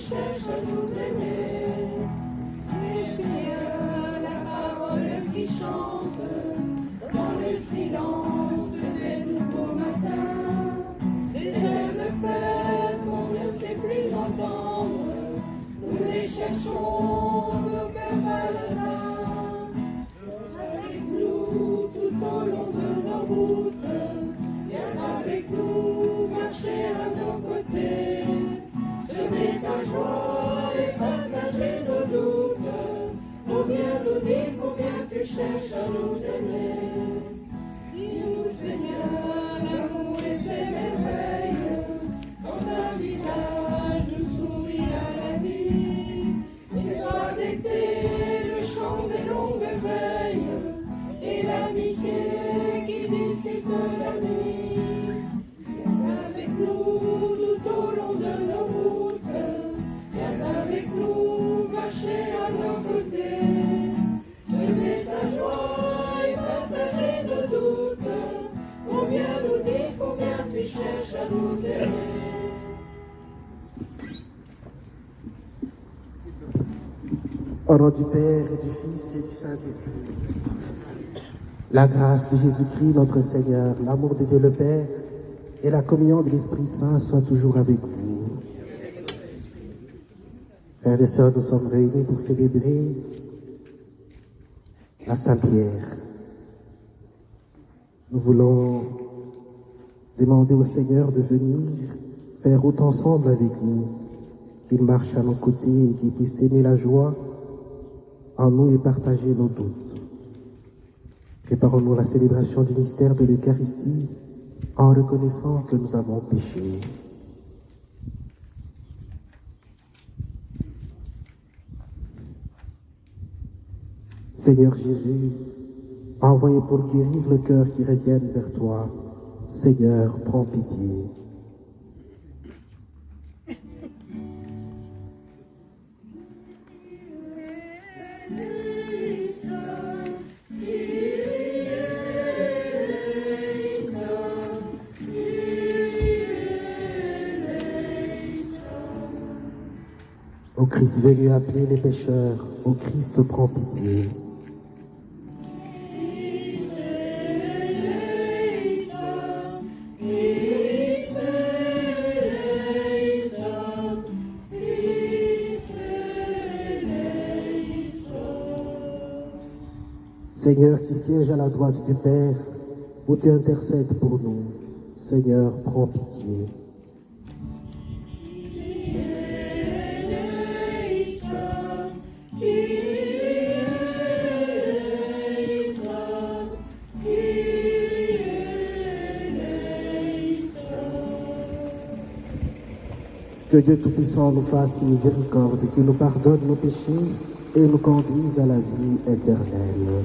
cherche à nous aimer. Et Seigneur, la parole qui chante dans le silence des nouveaux matins, des airs de fête qu'on ne sait plus entendre, nous les cherchons nos cœurs baladins. Avec nous tout au long de nos routes, viens avec nous marcher à nos côtés, semer ta joie et partager nos doutes. On vient nous dire combien tu cherches à nous aimer. Dis-nous Seigneur, l'amour et ses merveilles, quand un visage nous sourit à la vie. Et soit d'été le chant des longues veilles et l'amitié qui dissipe la nuit. Viens avec nous tout au long de nos routes, viens avec nous marcher à nos côtés, semer ta joie et partager nos doutes. On vient nous dire combien tu cherches à nous aimer. Au nom du Père et du Fils et du Saint-Esprit, la grâce de Jésus-Christ notre Seigneur, l'amour de Dieu le Père et la communion de l'Esprit Saint soient toujours avec vous. Frères et sœurs, nous sommes réunis pour célébrer la Saint-Pierre. Nous voulons demander au Seigneur de venir faire route ensemble avec nous, qu'il marche à nos côtés et qu'il puisse aimer la joie en nous et partager nos doutes. Préparons-nous à la célébration du mystère de l'Eucharistie en reconnaissant que nous avons péché. Seigneur Jésus, envoyé pour guérir le cœur qui revienne vers toi, Seigneur, prends pitié. Ô Christ venu appeler les pécheurs, ô Christ prends pitié. Seigneur qui siège à la droite du Père, où tu intercèdes pour nous, Seigneur, prends pitié. Que Dieu Tout-Puissant nous fasse miséricorde, qu'il nous pardonne nos péchés et nous conduise à la vie éternelle.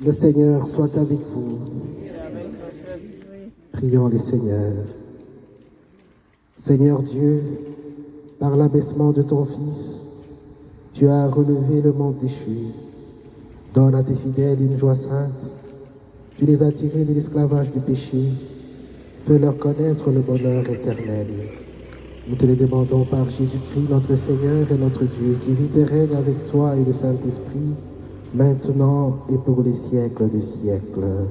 Le Seigneur soit avec vous. Prions les Seigneurs. Seigneur Dieu, par l'abaissement de ton Fils, tu as relevé le monde déchu. Donne à tes fidèles une joie sainte. Tu les as tirés de l'esclavage du péché. Fais-leur connaître le bonheur éternel. Nous te le demandons par Jésus-Christ, notre Seigneur et notre Dieu, qui vit et règne avec toi et le Saint-Esprit, maintenant et pour les siècles des siècles.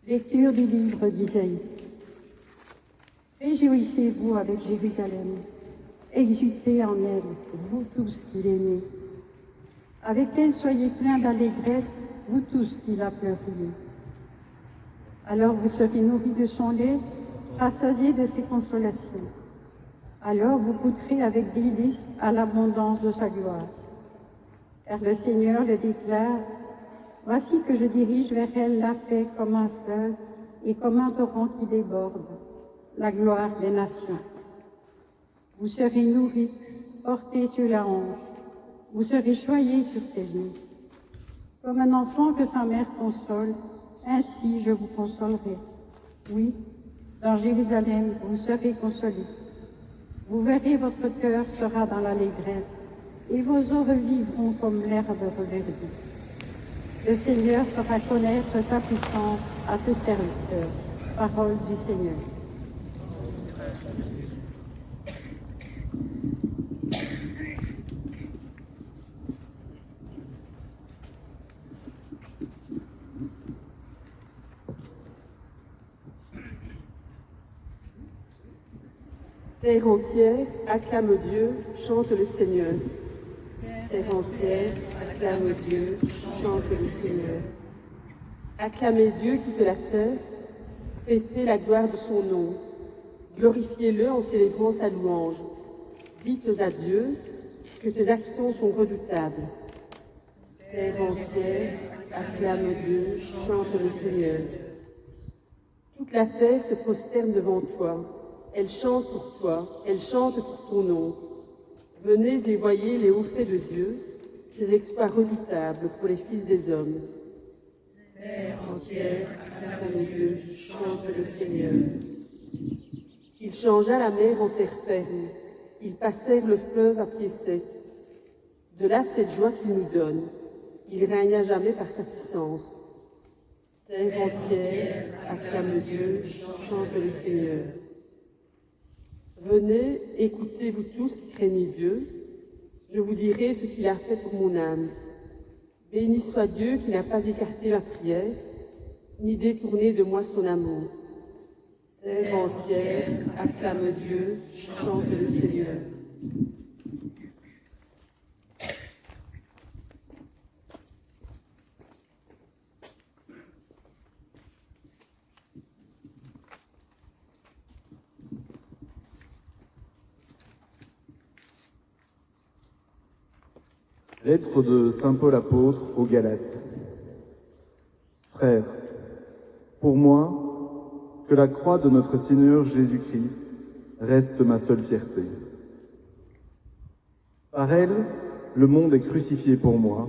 Lecture du livre d'Isaïe. Réjouissez-vous avec Jérusalem, exultez en elle, vous tous qui l'aimez. Avec elle soyez pleins d'allégresse, vous tous qui la pleuriez. Alors vous serez nourris de son lait, rassasiés de ses consolations. Alors vous goûterez avec délice à l'abondance de sa gloire. Car le Seigneur le déclare, voici que je dirige vers elle la paix comme un fleuve et comme un torrent qui déborde, la gloire des nations. Vous serez nourris, portés sur la hanche, vous serez choyés sur ses genoux. Comme un enfant que sa mère console, ainsi je vous consolerai. Oui, dans Jérusalem, vous serez consolés. Vous verrez, votre cœur sera dans l'allégresse, et vos os revivront comme l'herbe reverdie. Le Seigneur fera connaître sa puissance à ses serviteurs. Parole du Seigneur. Terre entière, acclame Dieu, chante le Seigneur. Terre entière, acclame Dieu, chante le Seigneur. Acclamez Dieu toute la terre, fêtez la gloire de son nom, glorifiez-le en célébrant sa louange. Dites à Dieu que tes actions sont redoutables. Terre entière, acclame Dieu, chante le Seigneur. Toute la terre se prosterne devant toi. Elle chante pour toi, elle chante pour ton nom. Venez et voyez les hauts faits de Dieu, ses exploits redoutables pour les fils des hommes. Terre entière, acclame Dieu, chante le Seigneur. Il changea la mer en terre ferme, ils passèrent le fleuve à pied sec. De là cette joie qu'il nous donne, il régna jamais par sa puissance. Terre entière, acclame Dieu, chante le Seigneur. Venez, écoutez vous tous qui craignez Dieu, je vous dirai ce qu'il a fait pour mon âme. Béni soit Dieu qui n'a pas écarté ma prière, ni détourné de moi son amour. Terre entière, acclame Dieu, chante le Seigneur. Lettre de saint Paul apôtre aux Galates. Frères, pour moi, que la croix de notre Seigneur Jésus-Christ reste ma seule fierté. Par elle, le monde est crucifié pour moi,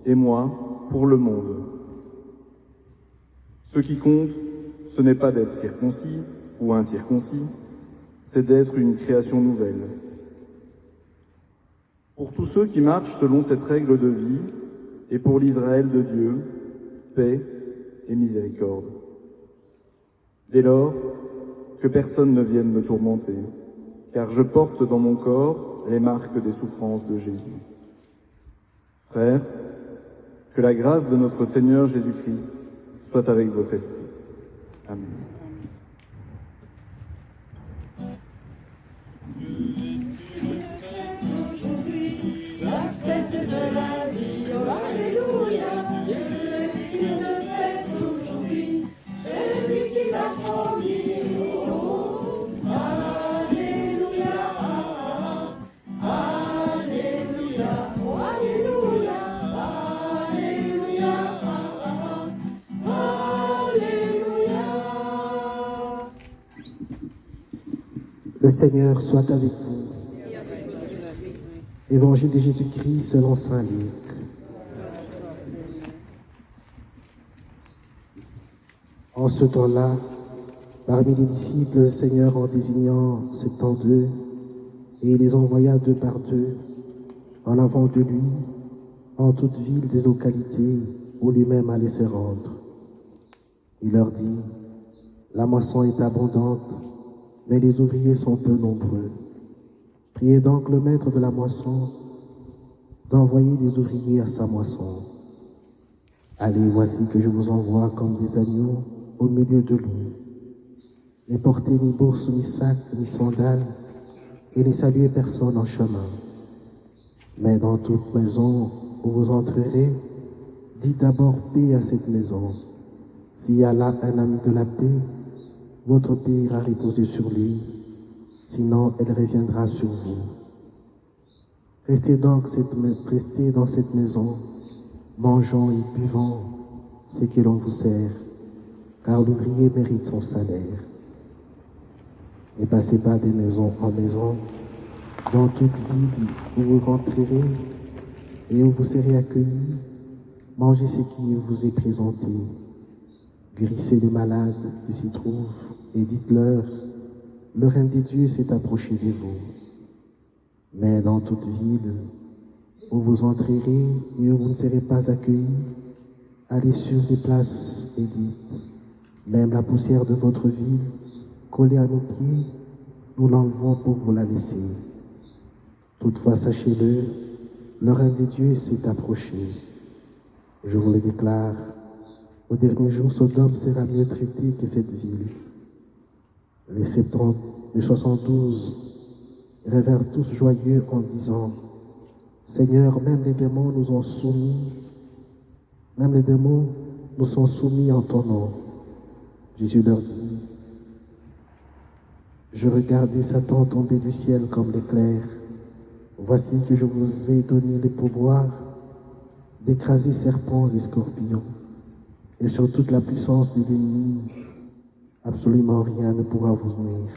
et moi pour le monde. Ce qui compte, ce n'est pas d'être circoncis ou incirconcis, c'est d'être une création nouvelle. Pour tous ceux qui marchent selon cette règle de vie, et pour l'Israël de Dieu, paix et miséricorde. Dès lors, que personne ne vienne me tourmenter, car je porte dans mon corps les marques des souffrances de Jésus. Frères, que la grâce de notre Seigneur Jésus-Christ soit avec votre esprit. Amen. La fête de la vie, oh alléluia, Dieu est une fête aujourd'hui, c'est lui qui l'a promis, oh alléluia, alléluia, oh Seigneur soit avec vous. Évangile de Jésus-Christ selon saint Luc. En ce temps-là, parmi les disciples, le Seigneur en désignant 72, et il les envoya 2 par 2, en avant de lui, en toute ville des localités où lui-même allait se rendre. Il leur dit, la moisson est abondante, mais les ouvriers sont peu nombreux. Priez donc le maître de la moisson d'envoyer des ouvriers à sa moisson. Allez, voici que je vous envoie comme des agneaux au milieu de loups. Ne portez ni bourse, ni sac, ni sandales, et ne saluez personne en chemin. Mais dans toute maison où vous entrerez, dites d'abord paix à cette maison. S'il y a là un ami de la paix, votre paix ira reposer sur lui, sinon elle reviendra sur vous. Restez donc dans cette maison, mangeant et buvant ce que l'on vous sert, car l'ouvrier mérite son salaire. Ne passez pas de maison en maison, dans toute ville où vous rentrerez et où vous serez accueillis, mangez ce qui vous est présenté. Guérissez les malades qui s'y trouvent et dites-leur, le règne de Dieu s'est approché de vous. Mais dans toute ville où vous entrerez et où vous ne serez pas accueillis, allez sur les places et dites, même la poussière de votre ville, collée à nos pieds, nous l'enlevons pour vous la laisser. Toutefois, sachez-le, le règne de Dieu s'est approché. Je vous le déclare, au dernier jour, Sodome sera mieux traité que cette ville. Les 72 revinrent tous joyeux en disant, Seigneur, même les démons nous ont soumis, même les démons nous sont soumis en ton nom. Jésus leur dit, je regardais Satan tomber du ciel comme l'éclair. Voici que je vous ai donné le pouvoir d'écraser serpents et scorpions, et sur toute la puissance de l'ennemi, absolument rien ne pourra vous nuire.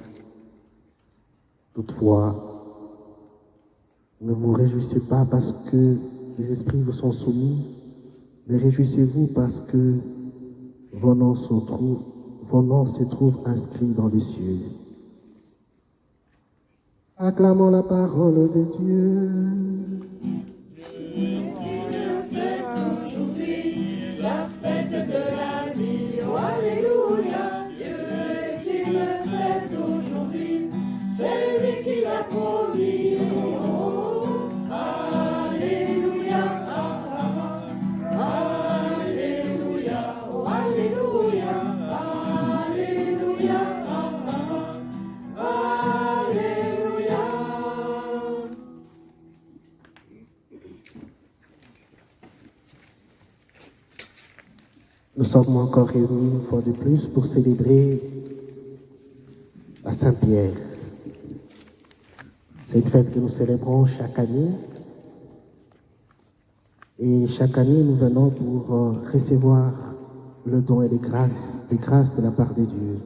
Toutefois, ne vous réjouissez pas parce que les esprits vous sont soumis, mais réjouissez-vous parce que vos noms se trouvent inscrits dans les cieux. Acclamons la parole de Dieu. Aujourd'hui, la fête de la vie, oh alléluia, Dieu est une fête aujourd'hui, c'est lui qui l'a promis, oh, alléluia, alléluia, oh alléluia, alléluia, alléluia. Nous sommes encore réunis une fois de plus pour célébrer la Saint-Pierre. C'est une fête que nous célébrons chaque année. Et chaque année, nous venons pour recevoir le don et les grâces de la part de Dieu.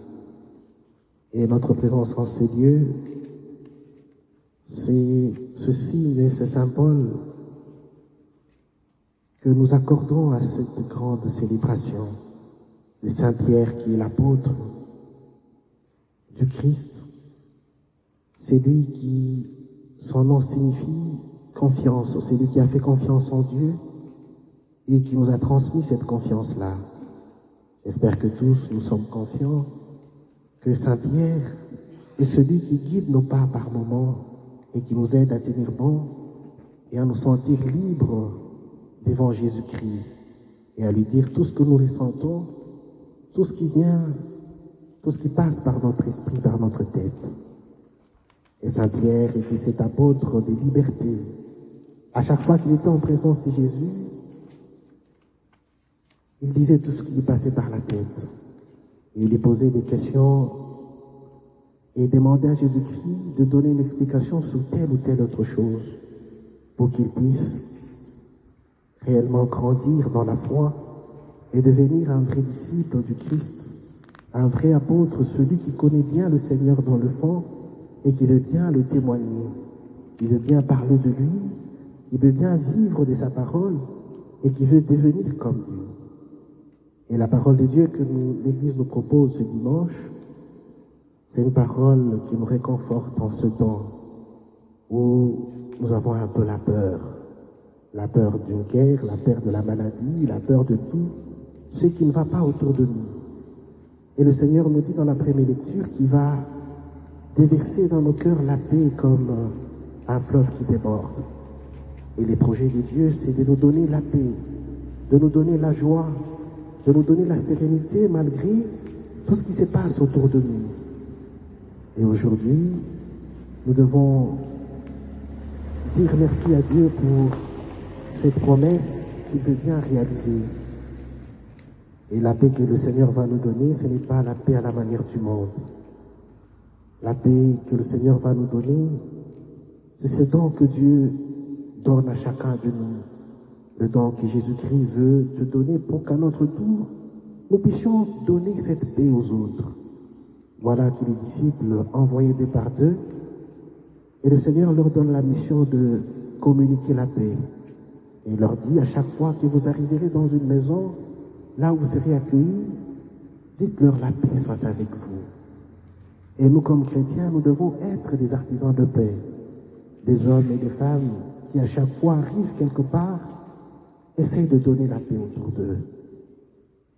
Et notre présence en ces lieux, c'est ce signe et ce symbole que nous accordons à cette grande célébration de Saint-Pierre qui est l'apôtre du Christ. C'est lui qui, son nom signifie confiance, c'est lui qui a fait confiance en Dieu et qui nous a transmis cette confiance-là. J'espère que tous nous sommes confiants que Saint-Pierre est celui qui guide nos pas par moments et qui nous aide à tenir bon et à nous sentir libres devant Jésus-Christ et à lui dire tout ce que nous ressentons, tout ce qui vient, tout ce qui passe par notre esprit, par notre tête. Et Saint-Pierre était cet apôtre de liberté. À chaque fois qu'il était en présence de Jésus, il disait tout ce qui lui passait par la tête. Et il lui posait des questions et demandait à Jésus-Christ de donner une explication sur telle ou telle autre chose pour qu'il puisse réellement grandir dans la foi et devenir un vrai disciple du Christ, un vrai apôtre, celui qui connaît bien le Seigneur dans le fond et qui veut bien le témoigner, qui veut bien parler de lui, qui veut bien vivre de sa parole et qui veut devenir comme lui. Et la parole de Dieu que l'Église nous propose ce dimanche, c'est une parole qui nous réconforte en ce temps où nous avons un peu la peur d'une guerre, la peur de la maladie, la peur de tout ce qui ne va pas autour de nous. Et le Seigneur nous dit dans la première lecture qu'il va déverser dans nos cœurs la paix comme un fleuve qui déborde. Et les projets de Dieu, c'est de nous donner la paix, de nous donner la joie, de nous donner la sérénité malgré tout ce qui se passe autour de nous. Et aujourd'hui, nous devons dire merci à Dieu pour cette promesse qu'il veut bien réaliser. Et la paix que le Seigneur va nous donner, ce n'est pas la paix à la manière du monde. La paix que le Seigneur va nous donner, c'est ce don que Dieu donne à chacun de nous. Le don que Jésus-Christ veut te donner pour qu'à notre tour, nous puissions donner cette paix aux autres. Voilà que les disciples envoyés de par deux, et le Seigneur leur donne la mission de communiquer la paix. Et il leur dit, à chaque fois que vous arriverez dans une maison, là où vous serez accueillis, dites-leur la paix soit avec vous. Et nous, comme chrétiens, nous devons être des artisans de paix, des hommes et des femmes qui, à chaque fois, arrivent quelque part, essayent de donner la paix autour d'eux.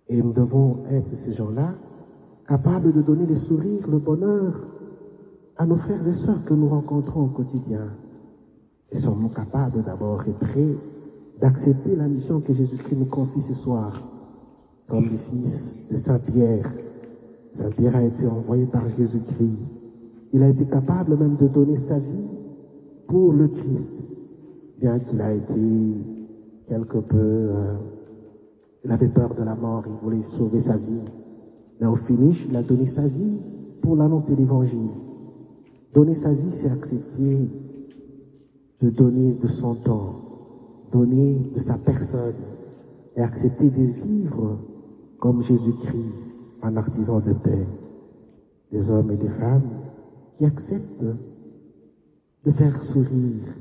Et nous devons être ces gens-là, capables de donner le sourire, le bonheur à nos frères et sœurs que nous rencontrons au quotidien. Et sommes-nous capables d'abord et prêts d'accepter la mission que Jésus-Christ nous confie ce soir, comme les fils de Saint-Pierre. Saint-Pierre a été envoyé par Jésus-Christ. Il a été capable même de donner sa vie pour le Christ, bien qu'il a été quelque peu... il avait peur de la mort, il voulait sauver sa vie. Mais au finish, il a donné sa vie pour l'annonce de l'Évangile. Donner sa vie, c'est accepter de donner de son temps, donner de sa personne et accepter de vivre comme Jésus-Christ, un artisan de paix. Des hommes et des femmes qui acceptent de faire sourire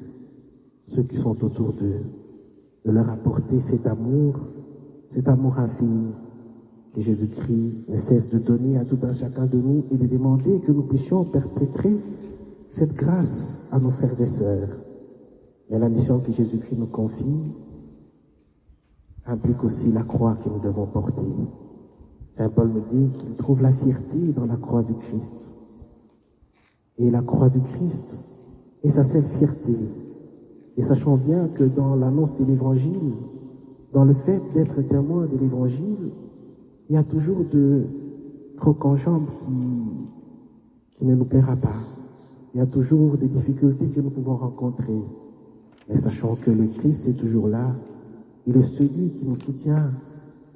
ceux qui sont autour d'eux, de leur apporter cet amour infini que Jésus-Christ ne cesse de donner à tout un chacun de nous et de demander que nous puissions perpétrer cette grâce à nos frères et sœurs. Mais la mission que Jésus-Christ nous confie implique aussi la croix que nous devons porter. Saint Paul me dit qu'il trouve la fierté dans la croix du Christ. Et la croix du Christ est sa seule fierté. Et sachons bien que dans l'annonce de l'Évangile, dans le fait d'être témoin de l'Évangile, il y a toujours de crocs en jambes qui ne nous plaira pas. Il y a toujours des difficultés que nous pouvons rencontrer. Mais sachant que le Christ est toujours là, il est celui qui nous soutient,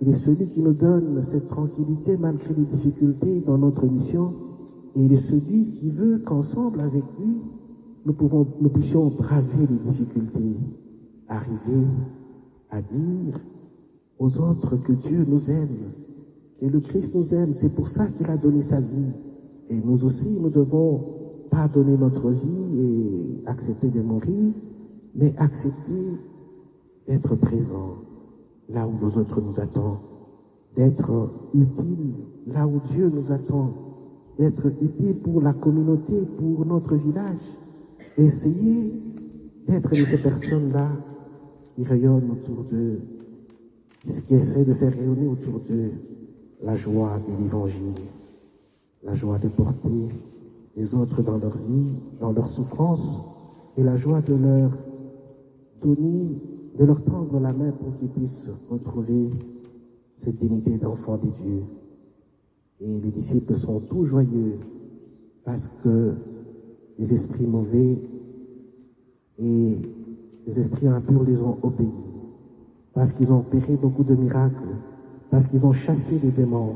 il est celui qui nous donne cette tranquillité malgré les difficultés dans notre mission, et il est celui qui veut qu'ensemble avec lui, nous puissions braver les difficultés, arriver à dire aux autres que Dieu nous aime, que le Christ nous aime, c'est pour ça qu'il a donné sa vie. Et nous aussi, nous devons pas donner notre vie et accepter de mourir, mais accepter d'être présent là où les autres nous attendent, d'être utile là où Dieu nous attend, d'être utile pour la communauté, pour notre village. Essayer d'être de ces personnes-là qui rayonnent autour d'eux, qui essaient de faire rayonner autour d'eux la joie de l'Évangile, la joie de porter les autres dans leur vie, dans leur souffrance, et la joie de leur donner, de leur tendre la main pour qu'ils puissent retrouver cette dignité d'enfant de Dieu. Et les disciples sont tous joyeux parce que les esprits mauvais et les esprits impurs les ont obéis, parce qu'ils ont opéré beaucoup de miracles, parce qu'ils ont chassé les démons.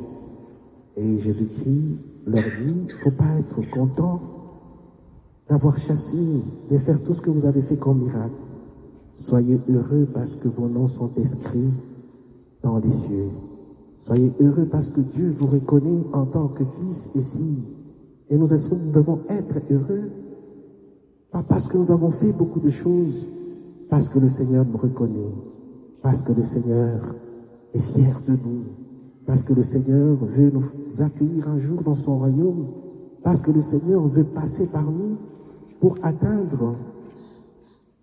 Et Jésus-Christ leur dit, il ne faut pas être content d'avoir chassé, de faire tout ce que vous avez fait comme miracle. Soyez heureux parce que vos noms sont inscrits dans les cieux. Soyez heureux parce que Dieu vous reconnaît en tant que fils et fille. Et nous devons être heureux, pas parce que nous avons fait beaucoup de choses, parce que le Seigneur nous reconnaît, parce que le Seigneur est fier de nous, parce que le Seigneur veut nous accueillir un jour dans son royaume, parce que le Seigneur veut passer par nous pour atteindre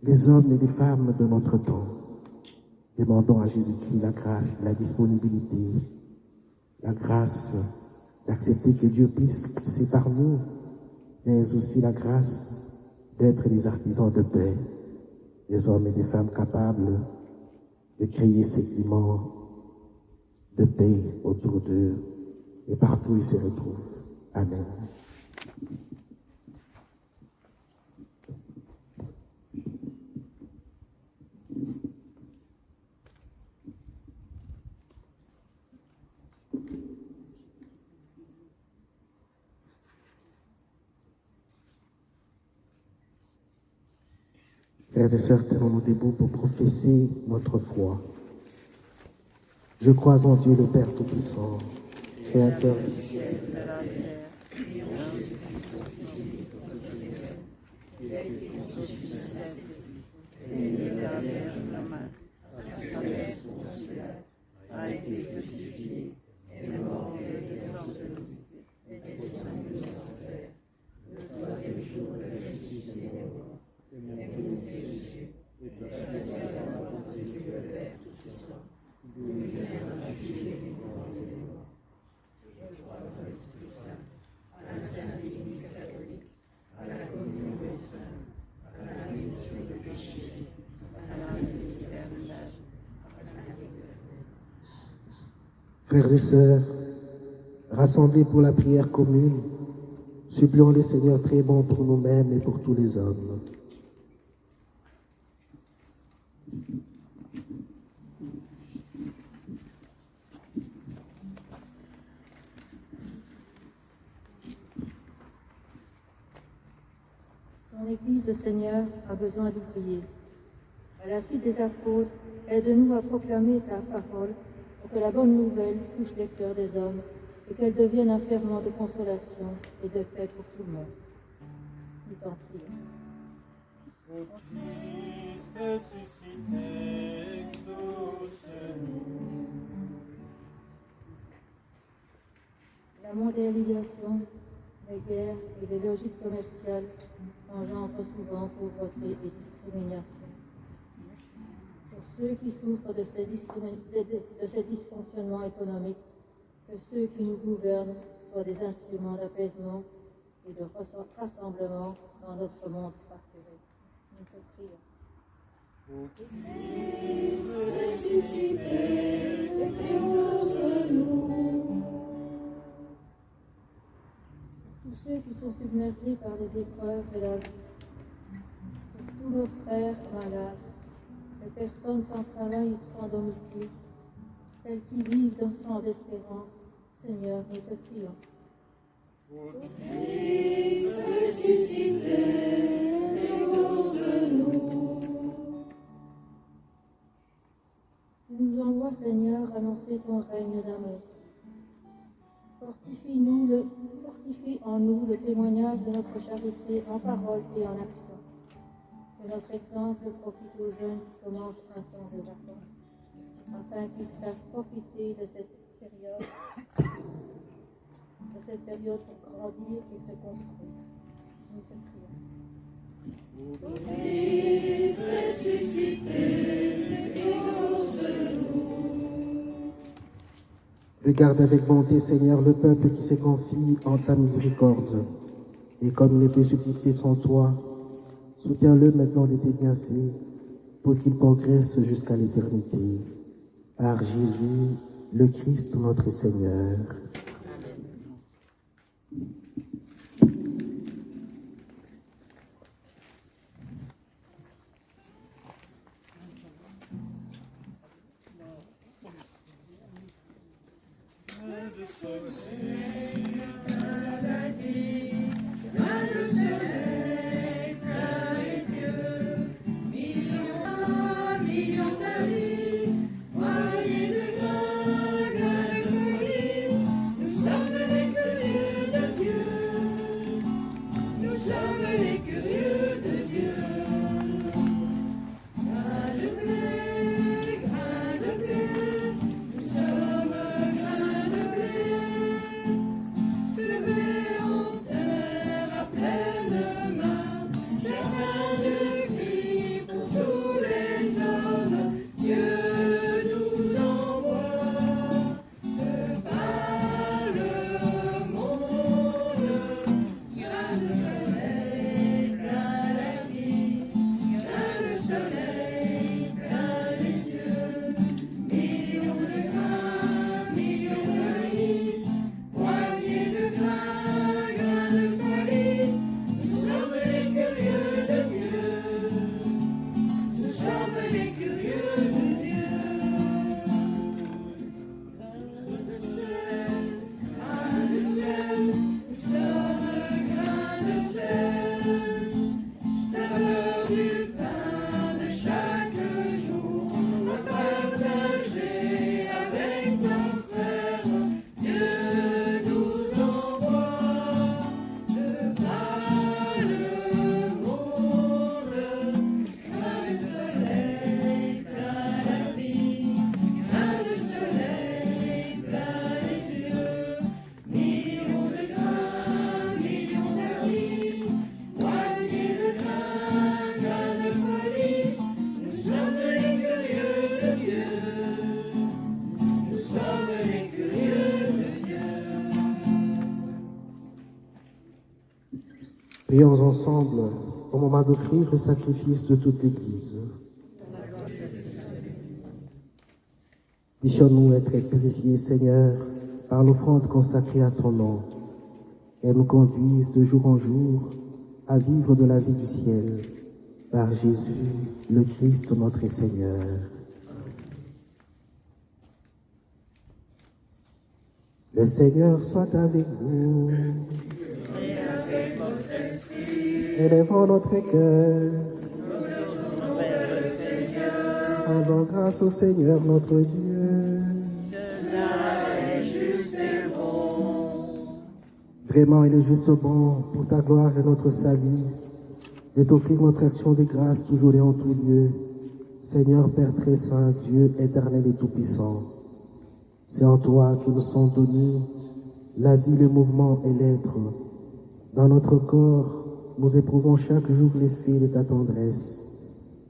les hommes et les femmes de notre temps. Demandons à Jésus-Christ la grâce, la disponibilité, la grâce d'accepter que Dieu puisse passer par nous, mais aussi la grâce d'être des artisans de paix, des hommes et des femmes capables de créer ces climats de paix autour d'eux et partout où ils se retrouvent. Amen. Frères et sœurs, tenons-nous debout pour professer notre foi. Je crois en Dieu le Père Tout-Puissant, Créateur du ciel et de la terre, et en Jésus-Christ, son Fils unique, notre Seigneur, il a été conçu du Saint-Esprit, est né de la Vierge Marie, a sous Ponce Pilate, a été crucifié, est mort et est enseveli, est descendu aux enfers, le troisième jour il est ressuscité des morts, est monté aux cieux, est assis à la droite de Dieu le Père Tout-Puissant. Il viendra juger les vivants et les morts. Je crois en l'Esprit Saint, à la Sainte Église catholique, à la communion des saints, à la rémission des péchés, à la vie éternelle. Frères et sœurs, rassemblés pour la prière commune, supplions le Seigneur très bon pour nous-mêmes et pour tous les hommes. L'Église, le Seigneur, a besoin d'ouvriers. À la suite des apôtres, aide-nous à proclamer ta parole pour que la bonne nouvelle touche les cœurs des hommes et qu'elle devienne un ferment de consolation et de paix pour tout le monde. Nous t'en prions. Ô Christ ressuscité, exauce-nous. La mondialisation, les guerres et les logiques commerciales engendrent souvent pauvreté et discrimination. Pour ceux qui souffrent de ces dysfonctionnements économiques, que ceux qui nous gouvernent soient des instruments d'apaisement et de rassemblement dans notre monde fracturé. Nous te prions. Ô Christ ressuscité, exauce-nous. Tous ceux qui sont submergés par les épreuves de la vie, pour tous nos frères malades, les personnes sans travail ou sans domicile, celles qui vivent sans espérance, Seigneur, nous te prions. Ô Christ ressuscité, exauce-nous. Tu nous envoies, Seigneur, annoncer ton règne d'amour. Fortifie en nous le témoignage de notre charité en parole et en action. Que notre exemple profite aux jeunes qui commencent un temps de vacances, afin qu'ils sachent profiter de cette période pour grandir et se construire. Nous te prions. Christ ressuscité, exauce-nous. Regarde avec bonté, Seigneur, le peuple qui se confie en ta miséricorde. Et comme il ne peut subsister sans toi, soutiens-le maintenant de tes bienfaits, pour qu'il progresse jusqu'à l'éternité. Par Jésus, le Christ, notre Seigneur. Prions ensemble au moment d'offrir le sacrifice de toute l'Église. Puissions-nous être purifiés, Seigneur, par l'offrande consacrée à ton nom, qu'elle nous conduise de jour en jour à vivre de la vie du ciel, par Jésus, le Christ, notre Seigneur. Le Seigneur soit avec vous. Et avec votre esprit, Élevons notre cœur. nous le tournons vers le Seigneur. Rendons grâce au Seigneur notre Dieu. Cela est juste et bon. Vraiment, il est juste bon pour ta gloire et notre salut de t'offrir notre action de grâce toujours et en tout lieu. Seigneur Père très saint, Dieu éternel et tout-puissant, c'est en toi que nous sont donnés la vie, le mouvement et l'être. Dans notre corps, nous éprouvons chaque jour l'effet de ta tendresse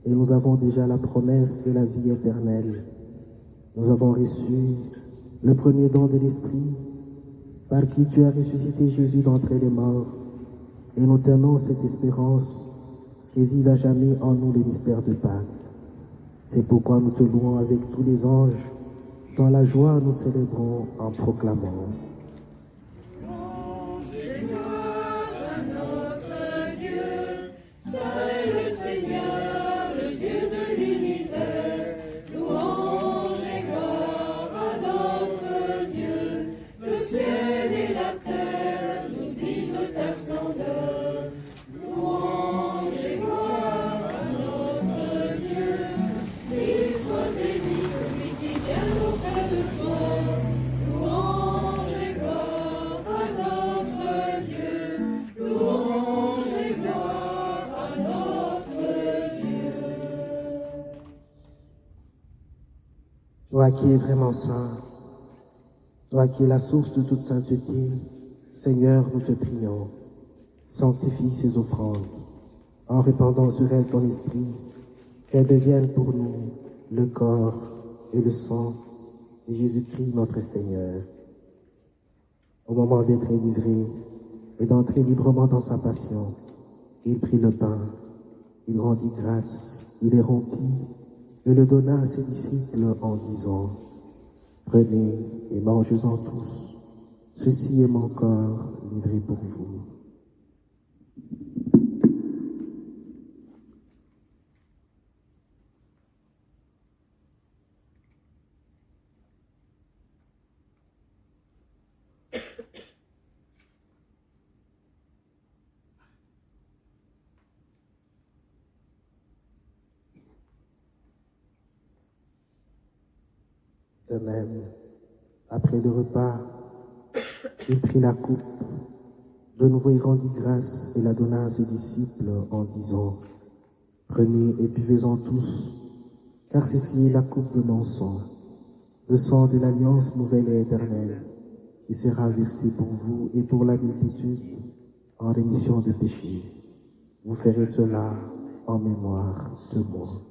et nous avons déjà la promesse de la vie éternelle. Nous avons reçu le premier don de l'Esprit par qui tu as ressuscité Jésus d'entre les morts et nous tenons cette espérance que vive à jamais en nous le mystère de Pâques. C'est pourquoi nous te louons avec tous les anges. Dans la joie, nous célébrons en proclamant. Louange et gloire à notre Dieu, saint est le Seigneur, le Dieu de l'univers. Louange et gloire à notre Dieu, le ciel et la terre nous disent ta splendeur. Louange et gloire à notre Dieu, qu'il soit béni celui qui vient auprès de toi. Louange et gloire à notre Dieu, louange et gloire à notre Dieu. Toi qui es vraiment saint, toi qui es la source de toute sainteté, Seigneur, nous te prions, sanctifie ces offrandes, en répandant sur elles ton esprit, qu'elles deviennent pour nous le corps et le sang de Jésus-Christ notre Seigneur. Au moment d'être livré et d'entrer librement dans sa passion, il prit le pain, il rendit grâce, il les rompit et le donna à ses disciples en disant: Prenez et mangez-en tous, ceci est mon corps livré pour vous. De même, après le repas, il prit la coupe. De nouveau, il rendit grâce et la donna à ses disciples en disant: Prenez et buvez-en tous, car ceci est la coupe de mon sang, le sang de l'alliance nouvelle et éternelle, qui sera versé pour vous et pour la multitude en rémission de péchés. Vous ferez cela en mémoire de moi.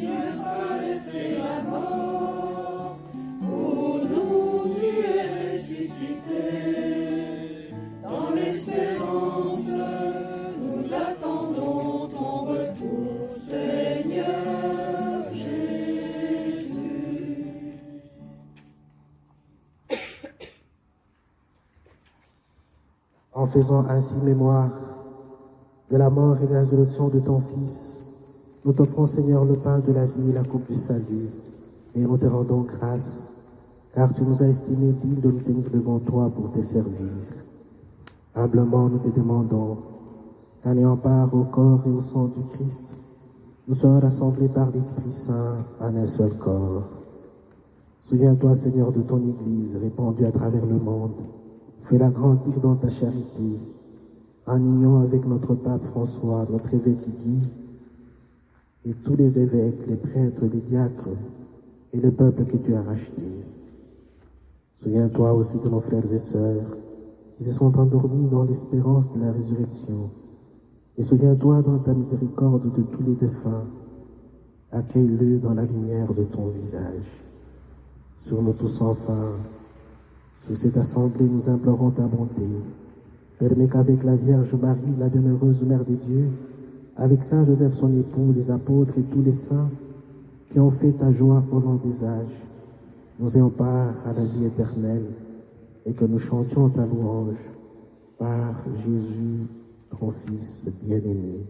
Tu as traversé la mort, pour nous tu es ressuscité. Dans l'espérance, nous attendons ton retour, Seigneur Jésus. En faisant ainsi mémoire de la mort et de la résurrection de ton Fils, nous t'offrons, Seigneur, le pain de la vie et la coupe du salut, et nous te rendons grâce, car tu nous as estimés dignes de nous tenir devant toi pour te servir. Humblement, nous te demandons qu'en ayant part au corps et au sang du Christ, nous soyons rassemblés par l'Esprit Saint en un seul corps. Souviens-toi, Seigneur, de ton Église répandue à travers le monde. Fais-la grandir dans ta charité, en union avec notre pape François, notre évêque Guy, et tous les évêques, les prêtres, les diacres et le peuple que tu as racheté. Souviens-toi aussi de nos frères et sœurs qui se sont endormis dans l'espérance de la résurrection. Et souviens-toi dans ta miséricorde de tous les défunts. Accueille-le dans la lumière de ton visage. Sur nous tous enfin, sous cette assemblée, nous implorons ta bonté. Permets qu'avec la Vierge Marie, la bienheureuse Mère de Dieu, avec Saint Joseph son époux, les apôtres et tous les saints qui ont fait ta joie au long des âges, nous ayons part à la vie éternelle et que nous chantions ta louange par Jésus, ton Fils bien-aimé.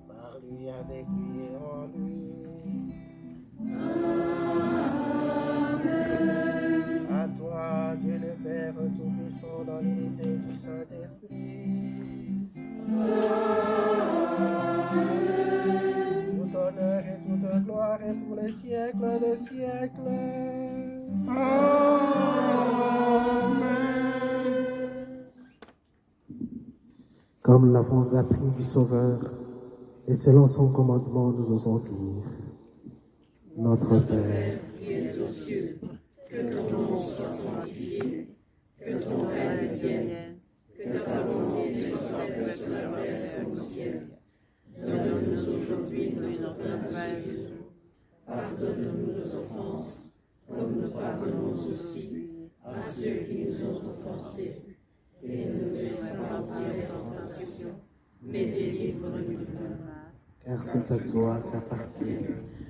Par lui, avec lui et en lui. À toi, Dieu le Père Tout-Puissant, dans l'unité du Saint-Esprit. Tout honneur et toute gloire est pour les siècles des siècles. Amen. Comme l'avons appris du Sauveur, et selon son commandement, nous osons dire: Notre Père, qui es aux cieux, que ton nom soit sanctifié, que ton règne vienne, que ta volonté soit faite sur la terre comme au ciel. Donne-nous aujourd'hui notre pain de ce jour. Pardonne-nous nos offenses, comme nous pardonnons aussi à ceux qui nous ont offensés. Et ne nous laisse pas entrer en tentation, mais délivre-nous du mal. car c'est à toi qu'appartient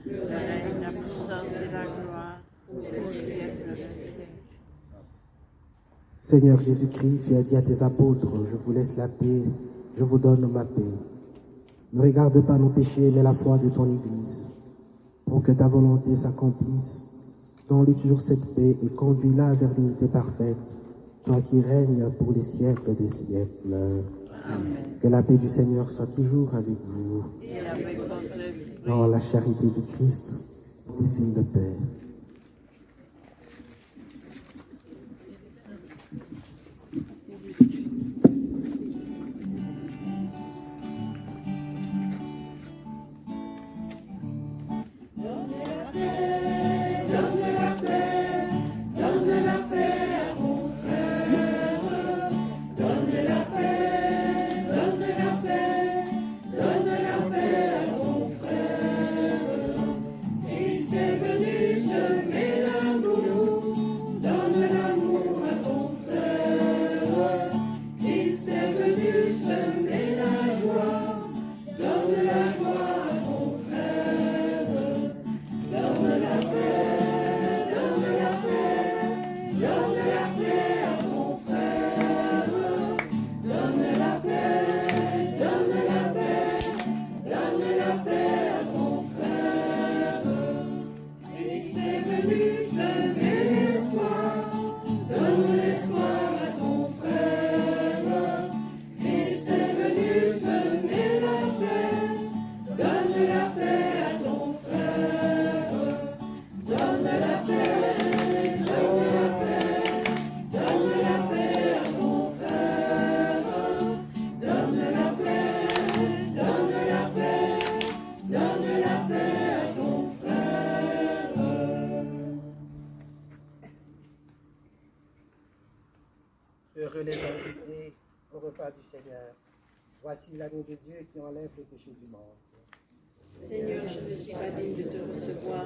Le règne, la puissance et la gloire, pour les siècles des siècles. Seigneur Jésus-Christ, tu as dit à tes apôtres: je vous laisse la paix, je vous donne ma paix. Ne regarde pas nos péchés, mais la foi de ton Église, pour que ta volonté s'accomplisse. Donne-lui toujours cette paix et conduis-la vers l'unité parfaite, toi qui règnes pour les siècles des siècles. Amen. Que la paix du Seigneur soit toujours avec vous. Et avec votre vie. Dans la charité du Christ, des signes de paix. Heureux les invités au repas du Seigneur. Voici l'agneau de Dieu qui enlève le péché du monde. Seigneur, je ne suis pas digne de te recevoir,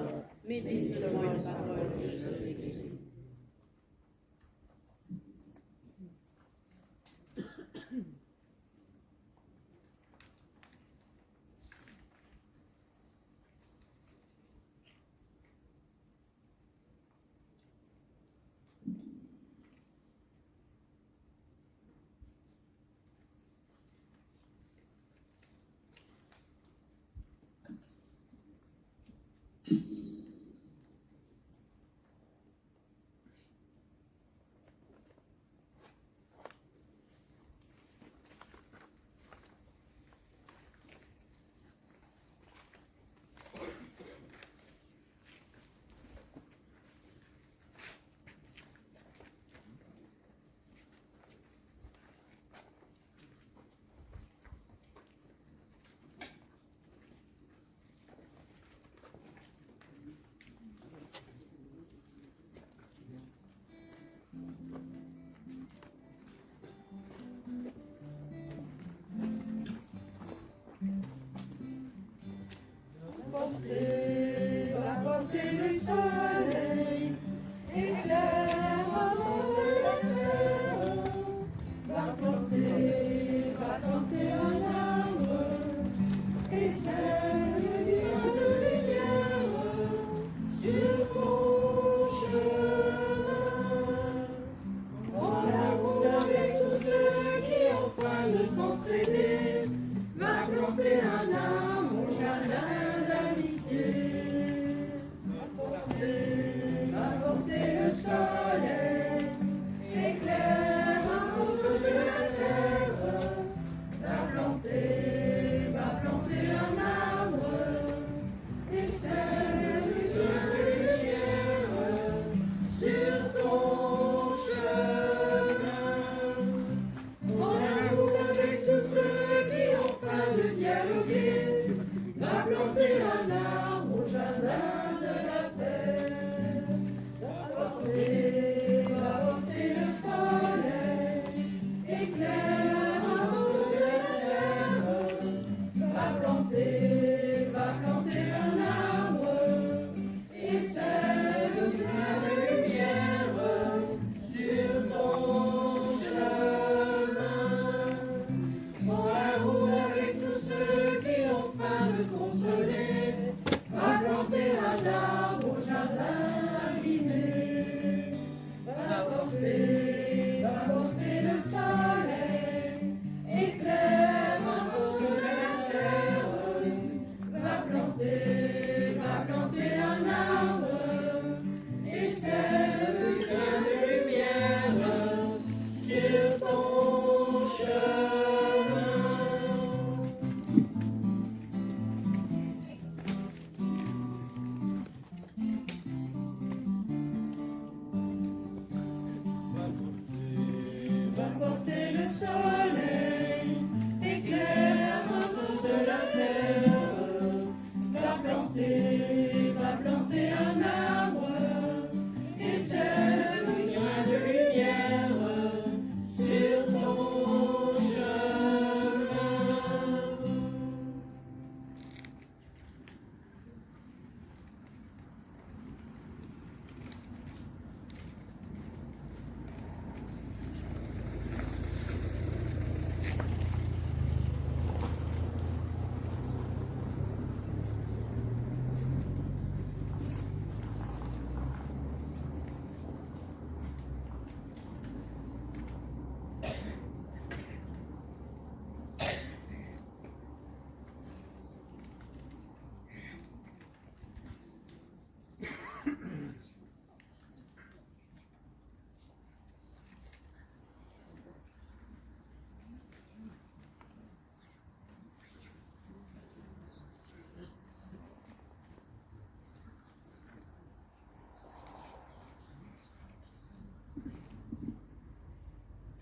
mais dis seulement une parole et je serai guéri.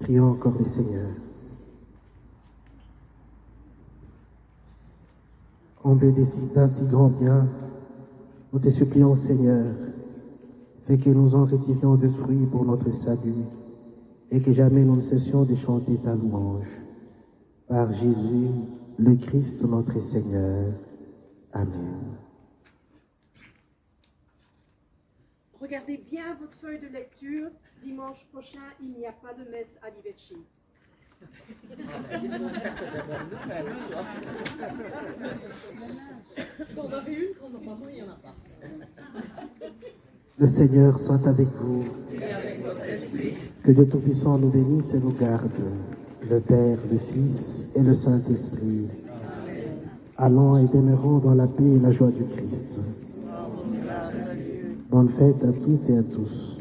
Prions encore le Seigneur. Comblé d'un si grand bien, nous te supplions, Seigneur, fais que nous en retirions de fruits pour notre salut et que jamais nous ne cessions de chanter ta louange. Par Jésus, le Christ, notre Seigneur. Amen. Regardez bien votre feuille de lecture. Dimanche prochain, il n'y a pas de messe à Liberchi. On avait une quand normalement il n'y en a pas. Le Seigneur soit avec vous. Et avec votre esprit. Que Dieu Tout-Puissant nous bénisse et nous garde, le Père, le Fils et le Saint-Esprit. Allons et demeurons dans la paix et la joie du Christ. Bonne fête à toutes et à tous.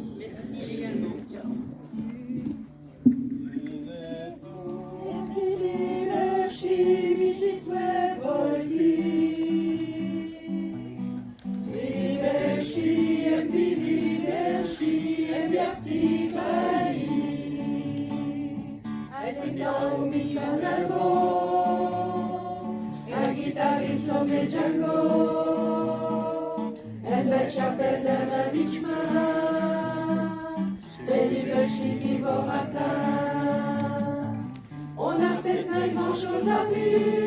On a peut-être pas grand chose à vivre.